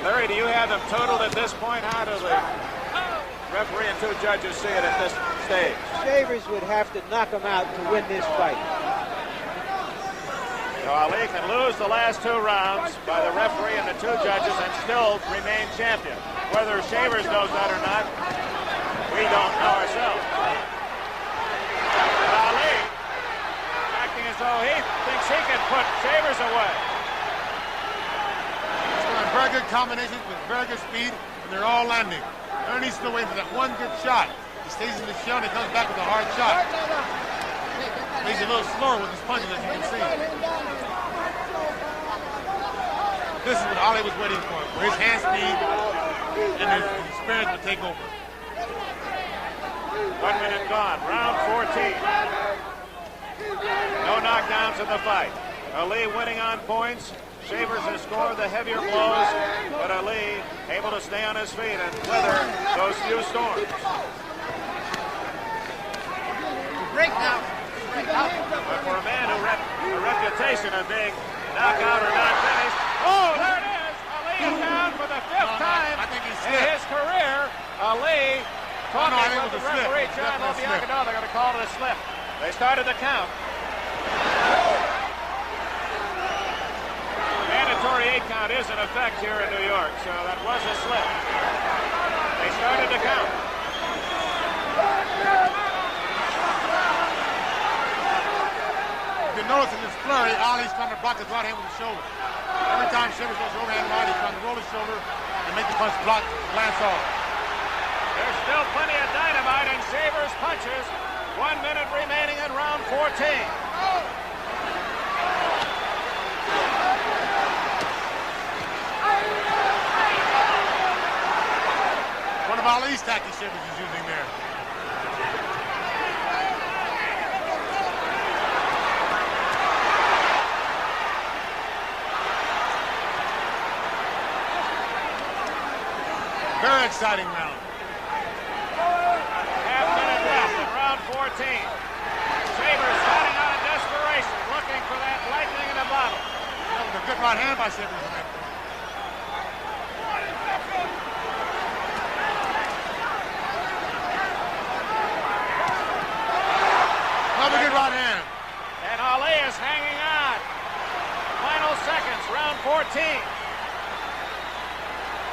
Larry, do you have them totaled at this point? How do the referee and 2 judges see it at this stage? Shavers would have to knock him out to win this fight. So Ali can lose the last 2 rounds by the referee and the 2 judges and still remain champion. Whether Shavers knows that or not, we don't know ourselves. But Ali, acting as though he thinks he can put Shavers away. He's doing very good combinations with very good speed, and they're all landing. Ernie's still waiting for that one good shot. He stays in the shell and he comes back with a hard shot. He's a little slower with his punches, as you can see. This is what Ali was waiting for his hand speed and his experience to take over. 1 minute gone, round 14. No knockdowns in the fight. Ali winning on points. Shavers has scored the heavier blows, but Ali able to stay on his feet and weather those few storms. Break now. But for a man who had a reputation of being knockout or not finished, oh, there it is! Ali is down for the 5th time in his career. Ali talking with the referee, John Lobiaga. They're going to call it a slip. They started the count. Mandatory 8 count is in effect here in New York, so that was a slip. They started the count. You can notice in this flurry, Ali's trying to block his right hand with his shoulder. Every time Shavers goes overhand right, he's trying to roll his shoulder and make the punch block, glance off. There's still plenty of dynamite in Shavers' punches. 1 minute remaining in round 14. One of Ali's tactics Shavers is using there. Very exciting round. Half minute left in round 14. Shavers fighting out of desperation, looking looking for that lightning in a bottle. That was a good right hand by Shavers on that point. Another good right hand. And Ali is hanging on. Final seconds, round 14.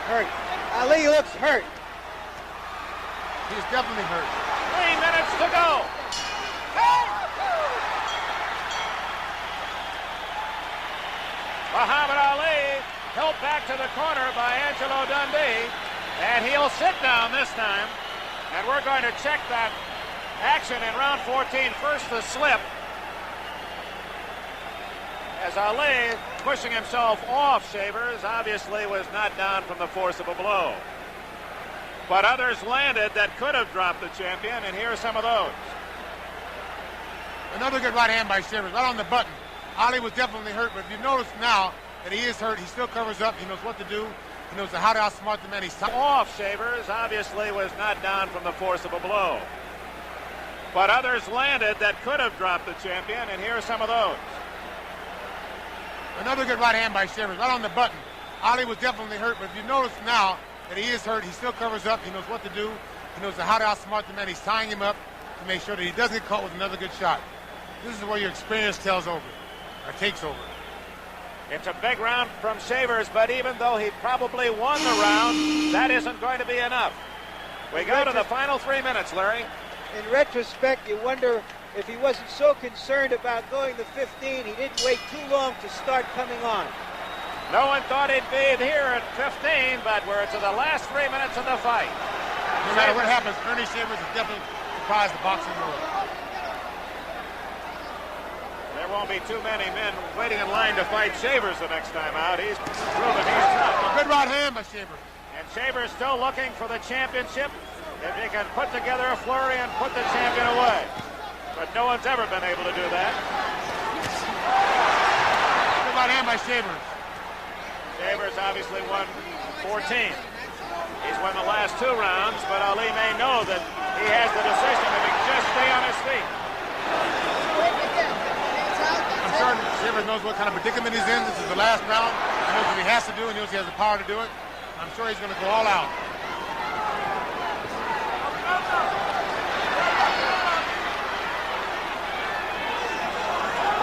Hurt. Ali looks hurt. He's definitely hurt. 3 minutes to go. Muhammad Ali helped back to the corner by Angelo Dundee, and he'll sit down this time. And we're going to check that action in round 14. First, the slip. As Ali, pushing himself off Shavers, obviously was not down from the force of a blow. But others landed that could have dropped the champion, and here are some of those. Another good right hand by Shavers, right on the button. Ali was definitely hurt, but if you notice now that he is hurt, he still covers up. He knows what to do. He knows how to outsmart the man. He's off Shavers, obviously was not down from the force of a blow. But others landed that could have dropped the champion, and here are some of those. Another good right hand by Shavers, right on the button. Ali was definitely hurt, but if you notice now that he is hurt, he still covers up. He knows what to do. He knows how to outsmart the man. He's tying him up to make sure that he doesn't get caught with another good shot. This is where your experience tells over, or takes over. It's a big round from Shavers, but even though he probably won the round, that isn't going to be enough. We go to the final 3 minutes, Larry. In retrospect, you wonder if he wasn't so concerned about going to 15, he didn't wait too long to start coming on. No one thought he'd be here at 15, but we're to the last 3 minutes of the fight. No matter what happens, Earnie Shavers has definitely surprised the boxing world. There won't be too many men waiting in line to fight Shavers the next time out. He's proven he's tough. A good right hand by Shavers. And Shavers still looking for the championship. If he can put together a flurry and put the champion away. But no one's ever been able to do that. Good right hand by Shavers. Shavers obviously won 14. He's won the last 2 rounds, but Ali may know that he has the decision if he can just stay on his feet. I'm sure Shavers knows what kind of predicament he's in. This is the last round. He knows what he has to do, and he knows he has the power to do it. I'm sure he's going to go all out.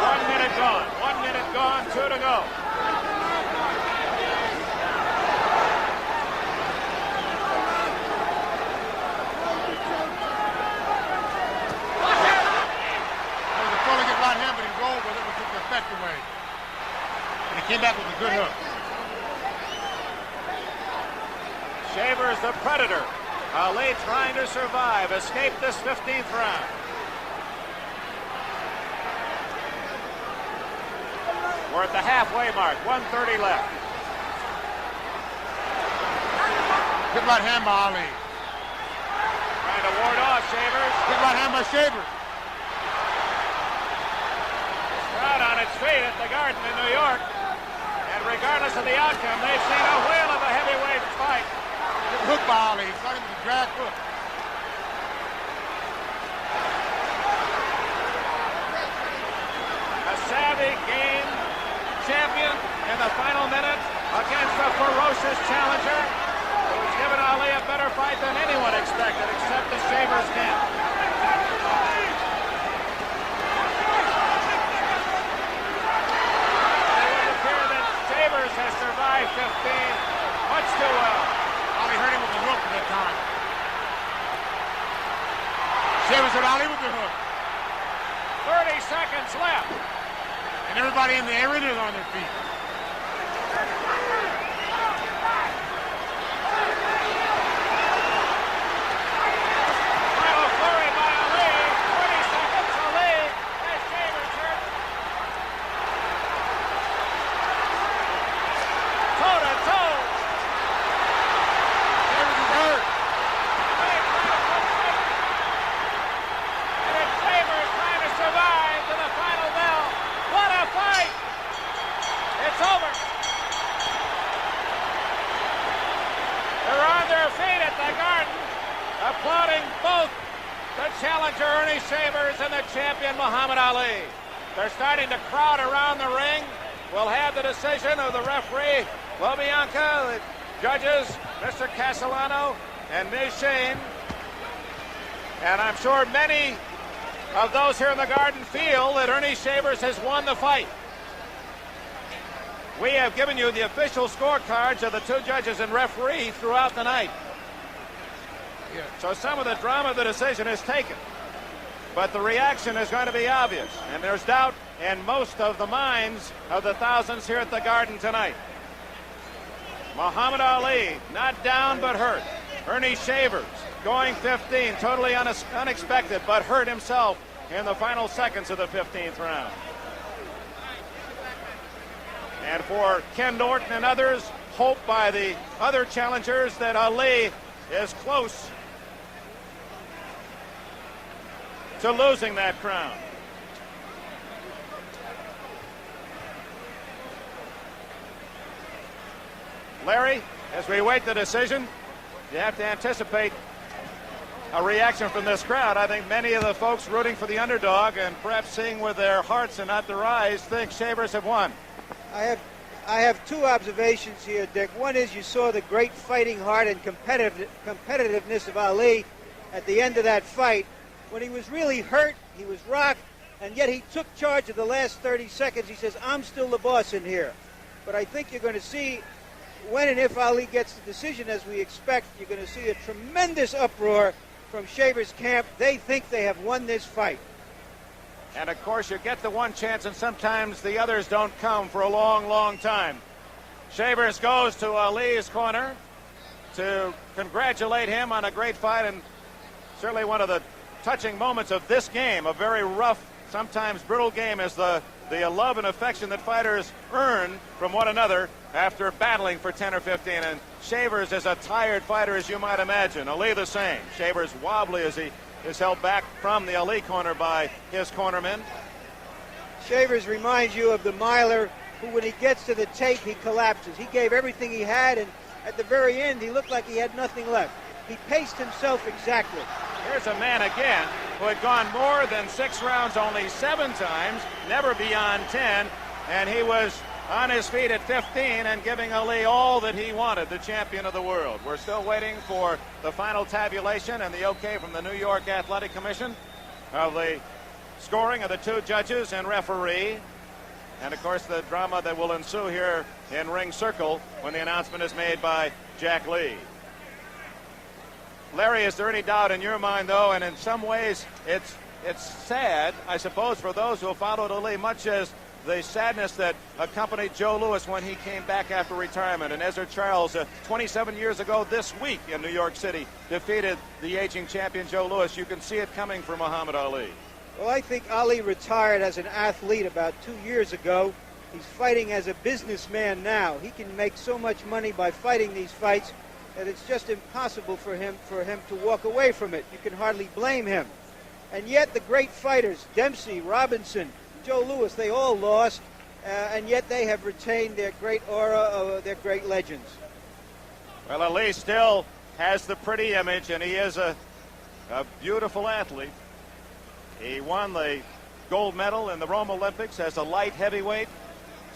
1 minute gone. 1 minute gone. 2 to go. That was a fully good right hand, but he rolled with it, which took the effect away. And he came back with a good hook. Shavers the predator. Ali trying to survive, escape this 15th round. We're at the halfway mark, 1:30 left. Good right hand by Ali. Trying to ward off Shavers. Good right hand by Shavers. Crowd on its feet at the Garden in New York. And regardless of the outcome, they've seen a whale of a heavyweight fight. Good hook by Ali. He's got him with a drag hook. A savvy game champion in the final minute against a ferocious challenger who's given Ali a better fight than anyone expected except the Shavers camp. It would appear that Shavers has survived 15 much too well. Ali hurt him with the hook at that time. Shavers hit Ali with the hook. 30 seconds left. And everybody in the arena is on their feet. Final flurry by Ali. 20 seconds. Ali has Shavers hurt. Toe to toe. Shavers is hurt. And it's Shavers trying to survive to the final bell. What a fight! It's over. They're on their feet at the Garden, applauding both the challenger Earnie Shavers and the champion Muhammad Ali. They're starting to crowd around the ring. We'll have the decision of the referee, LaBianca, the judges, Mr. Castellano and Ms. Shane. And I'm sure many of those here in the Garden feel that Earnie Shavers has won the fight. We have given you the official scorecards of the two judges and referee throughout the night. Yeah. So some of the drama of the decision is taken. But the reaction is going to be obvious. And there's doubt in most of the minds of the thousands here at the Garden tonight. Muhammad Ali, not down but hurt. Earnie Shavers going 15, totally unexpected, but hurt himself in the final seconds of the 15th round. And for Ken Norton and others, hope by the other challengers that Ali is close to losing that crown. Larry, as we wait the decision, you have to anticipate a reaction from this crowd. I think many of the folks rooting for the underdog and perhaps seeing with their hearts and not their eyes think Shavers have won. I have two observations here, Dick. One is you saw the great fighting heart and competitiveness of Ali at the end of that fight. When he was really hurt, he was rocked, and yet he took charge of the last 30 seconds. He says, I'm still the boss in here. But I think you're going to see, when and if Ali gets the decision as we expect, you're going to see a tremendous uproar from Shavers' camp. They think they have won this fight. And of course, you get the one chance, and sometimes the others don't come for a long, long time. Shavers goes to Ali's corner to congratulate him on a great fight, and certainly one of the touching moments of this game, a very rough, sometimes brutal game, is the love and affection that fighters earn from one another after battling for 10 or 15. And Shavers is a tired fighter, as you might imagine. Ali the same. Shavers wobbly as he is held back from the Ali corner by his cornermen. Shavers reminds you of the miler who, when he gets to the tape, he collapses. He gave everything he had, and at the very end, he looked like he had nothing left. He paced himself exactly. Here's a man again who had gone more than 6 rounds only 7 times, never beyond 10, and he was on his feet at 15 and giving Ali all that he wanted, the champion of the world. We're still waiting for the final tabulation and the okay from the New York Athletic Commission of the scoring of the two judges and referee, and of course the drama that will ensue here in Ring Circle when the announcement is made by Jack Lee. Larry, is there any doubt in your mind, though, and in some ways it's sad, I suppose, for those who followed Ali, much as the sadness that accompanied Joe Louis when he came back after retirement, and Ezra Charles 27 years ago this week in New York City defeated the aging champion Joe Louis. You can see it coming for Muhammad Ali. Well, I think Ali retired as an athlete about 2 years ago. He's fighting as a businessman now. He can make so much money by fighting these fights that it's just impossible for him to walk away from it. You can hardly blame him. And yet the great fighters, Dempsey, Robinson, Joe Louis, they all lost, and yet they have retained their great aura of their great legends. Well, Ali still has the pretty image, and he is a beautiful athlete. He won the gold medal in the Rome Olympics as a light heavyweight,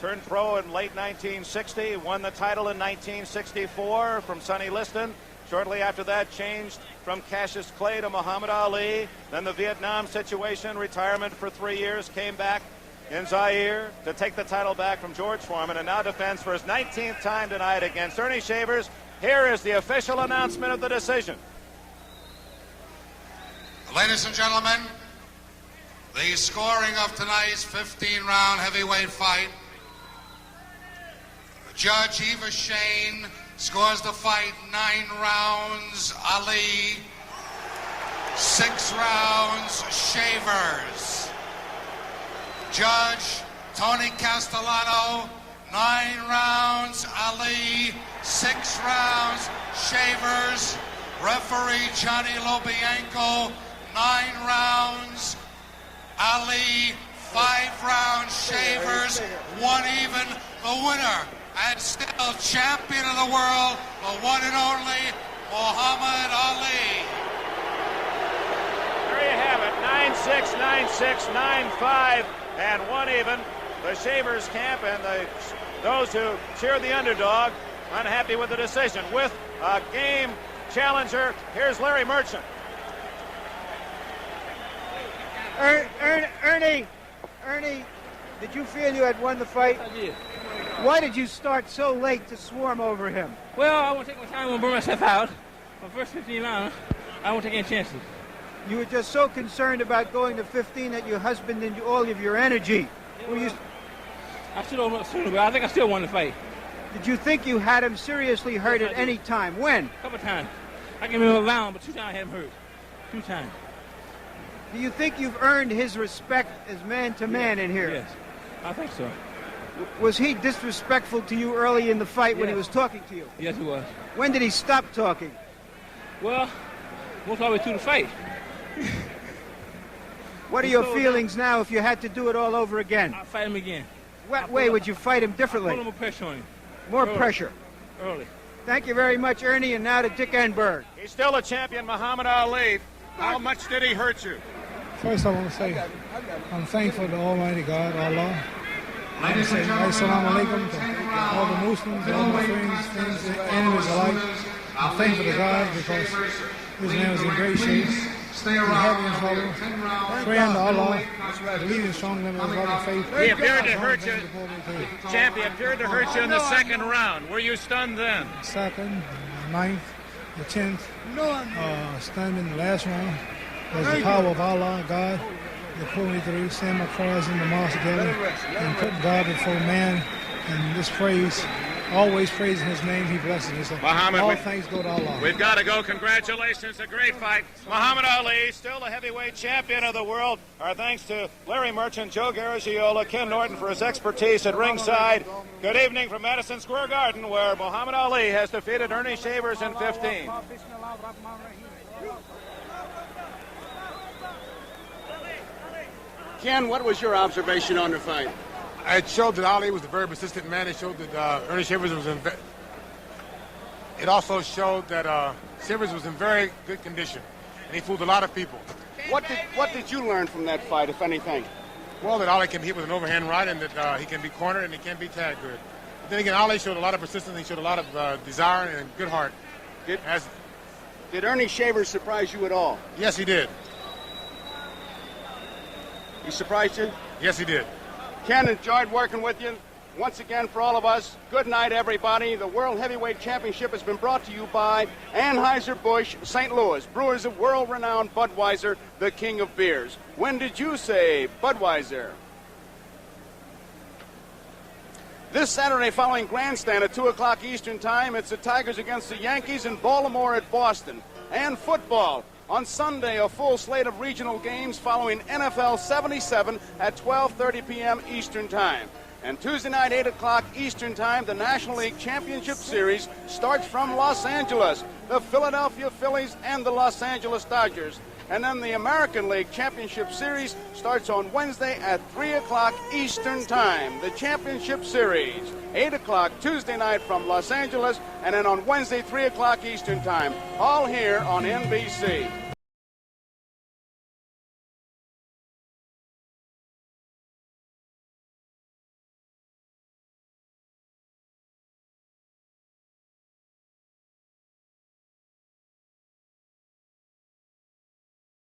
turned pro in late 1960, won the title in 1964 from Sonny Liston. Shortly after that, changed from Cassius Clay to Muhammad Ali. Then the Vietnam situation, retirement for 3 years, came back in Zaire to take the title back from George Foreman, and now defends for his 19th time tonight against Earnie Shavers. Here is the official announcement of the decision. Ladies and gentlemen, the scoring of tonight's 15-round heavyweight fight. Judge Eva Shane scores the fight 9 rounds Ali, 6 rounds Shavers. Judge Tony Castellano, 9 rounds Ali, 6 rounds Shavers. Referee Johnny LaBianca, 9 rounds Ali, 5 rounds Shavers, 1 even. The winner and still champion of the world, the one and only Muhammad Ali. There you have it, 9-6, 9-6, 9-5. and one even. The Shavers camp and those who cheer the underdog unhappy with the decision. With a game challenger, here's Larry Merchant. Ernie, did you feel you had won the fight? I did. Why did you start so late to swarm over him? Well, I want to take my time and burn myself out. For the first 15 rounds, I won't take any chances. You were just so concerned about going to 15 that you husbanded all of your energy. I should have won sooner, but I think I still won the fight. Did you think you had him seriously hurt at any time? When? A couple of times. I can remember a round, but 2 times I had him hurt. 2 times. Do you think you've earned his respect as man to man in here? Yes, I think so. Was he disrespectful to you early in the fight when he was talking to you? Yes, he was. When did he stop talking? Well, most all the way through the fight. What are your feelings now if you had to do it all over again? I'll fight him again. What way would you fight him differently? Put a little more pressure on him. More Early. pressure. Early. Thank you very much, Ernie, and now to Dick Enberg. He's still a champion, Muhammad Ali. How much did he hurt you? First, I want to say I'm thankful to Almighty God, Allah. I want to say Assalamu alaikum to all the Muslims, all my friends, enemies alike. I'm thankful to God because this man was in great shape. He's happy and whole. Praying to Allah, believing strongly in his loving faith. He appeared to hurt you. Champion appeared to hurt you in the second round. Were you stunned then? Second, ninth, the 10th, stunned in the last round. Was the power of Allah, God, that pulled me through, saying my prayers in the mosque together, and putting God before man, and this praise, always praising his name, he blesses me. So Muhammad, all thanks go to Allah. We've got to go. Congratulations, a great fight. Muhammad Ali, still the heavyweight champion of the world. Our thanks to Larry Merchant, Joe Garagiola, Ken Norton for his expertise at ringside. Good evening from Madison Square Garden, where Muhammad Ali has defeated Earnie Shavers in 15. Ken, what was your observation on the fight? It showed that Ali was a very persistent man. It showed that Earnie Shavers was in. It also showed that Shavers was in very good condition, and he fooled a lot of people. What did you learn from that fight, if anything? Well, that Ali can hit with an overhand right, and that he can be cornered and he can be tagged good. But then again, Ali showed a lot of persistence. He showed a lot of desire and good heart. Did Earnie Shavers surprise you at all? Yes, he did. He surprised you? Yes, he did. Ken, enjoyed working with you. Once again, for all of us, good night, everybody. The World Heavyweight Championship has been brought to you by Anheuser-Busch, St. Louis, brewers of world-renowned Budweiser, the king of beers. When did you say Budweiser? This Saturday following Grandstand at 2 o'clock Eastern Time, it's the Tigers against the Yankees in Baltimore at Boston. And football. On Sunday, a full slate of regional games following NFL 77 at 12:30 p.m. Eastern Time. And Tuesday night, 8 o'clock Eastern Time, the National League Championship Series starts from Los Angeles. The Philadelphia Phillies and the Los Angeles Dodgers. And then the American League Championship Series starts on Wednesday at 3 o'clock Eastern Time. The Championship Series, 8 o'clock Tuesday night from Los Angeles, and then on Wednesday, 3 o'clock Eastern Time. All here on NBC.